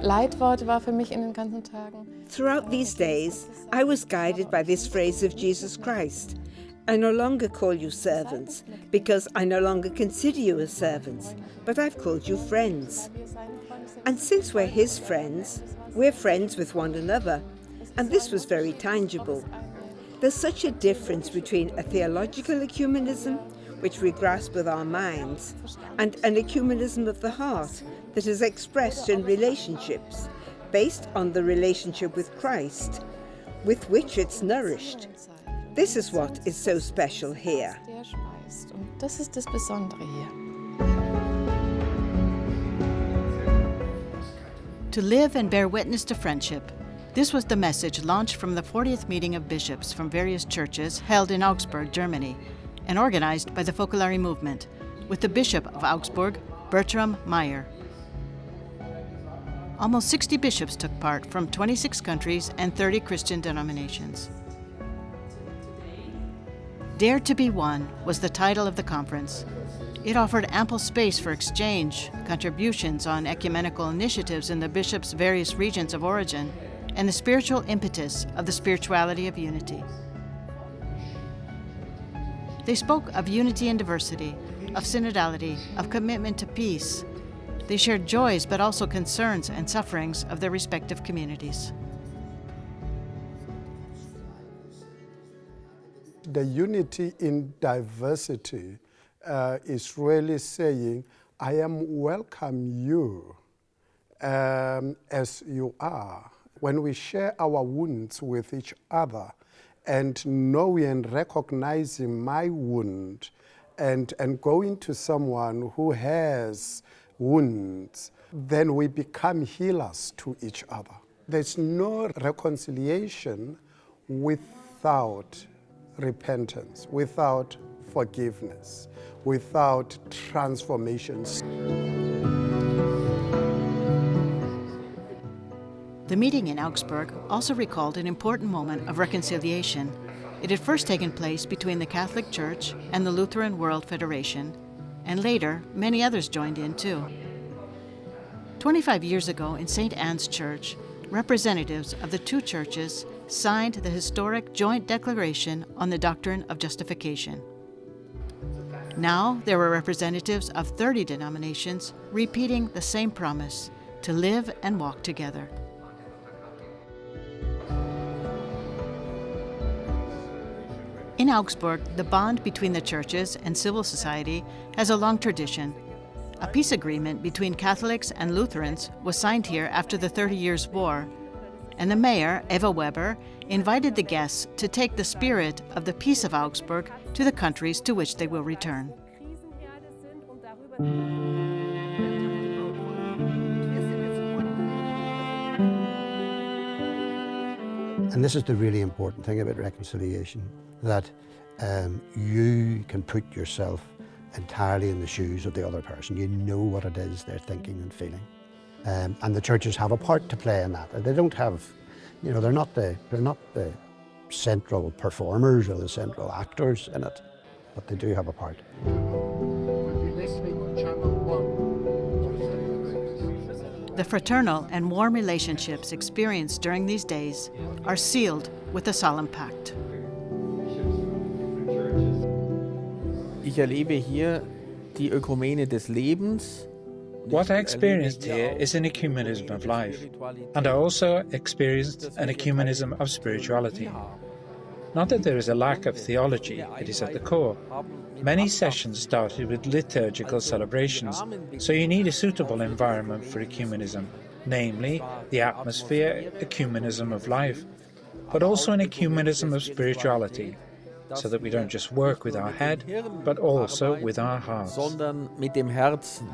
Leitwort war für mich in den ganzen Tagen. Throughout these days, I was guided by this phrase of Jesus Christ. I no longer call you servants, because I no longer consider you as servants, but I've called you friends. And since we're his friends, we're friends with one another, and this was very tangible. There's such a difference between a theological ecumenism, which we grasp with our minds, and an ecumenism of the heart that is expressed in relationships, based on the relationship with Christ, with which it's nourished. This is what is so special here. Und das ist das Besondere hier. To live and bear witness to friendship. This was the message launched from the 40th meeting of bishops from various churches held in Augsburg, Germany, and organized by the Focolare Movement, with the Bishop of Augsburg, Bertram Meyer. Almost 60 bishops took part from 26 countries and 30 Christian denominations. Dare to be One was the title of the conference. It offered ample space for exchange, contributions on ecumenical initiatives in the bishops' various regions of origin, and the spiritual impetus of the spirituality of unity. They spoke of unity and diversity, of synodality, of commitment to peace. They shared joys but also concerns and sufferings of their respective communities. The unity in diversity is really saying, I am welcome you as you are. When we share our wounds with each other and knowing and recognizing my wound and going to someone who has wounds, then we become healers to each other. There's no reconciliation without repentance, without forgiveness, without transformations. The meeting in Augsburg also recalled an important moment of reconciliation. It had first taken place between the Catholic Church and the Lutheran World Federation, and later many others joined in too. 25 years ago in St. Anne's Church, representatives of the two churches signed the historic joint declaration on the doctrine of justification. Now there were representatives of 30 denominations repeating the same promise to live and walk together. In Augsburg, the bond between the churches and civil society has a long tradition. A peace agreement between Catholics and Lutherans was signed here after the 30 Years' War, and the mayor, Eva Weber, invited the guests to take the spirit of the Peace of Augsburg to the countries to which they will return. And this is the really important thing about reconciliation, that you can put yourself entirely in the shoes of the other person. You know what it is they're thinking and feeling. And the churches have a part to play in that. They don't have, they're not the central performers or the central actors in it, but they do have a part. The fraternal and warm relationships experienced during these days are sealed with a solemn pact. Ich erlebe hier die Ökumene des Lebens. What I experienced here is an ecumenism of life, and I also experienced an ecumenism of spirituality. Not that there is a lack of theology, it is at the core. Many sessions started with liturgical celebrations, so you need a suitable environment for ecumenism, namely the atmosphere ecumenism of life, but also an ecumenism of spirituality, so that we don't just work with our head, but also with our hearts. Sondern mit dem Herzen.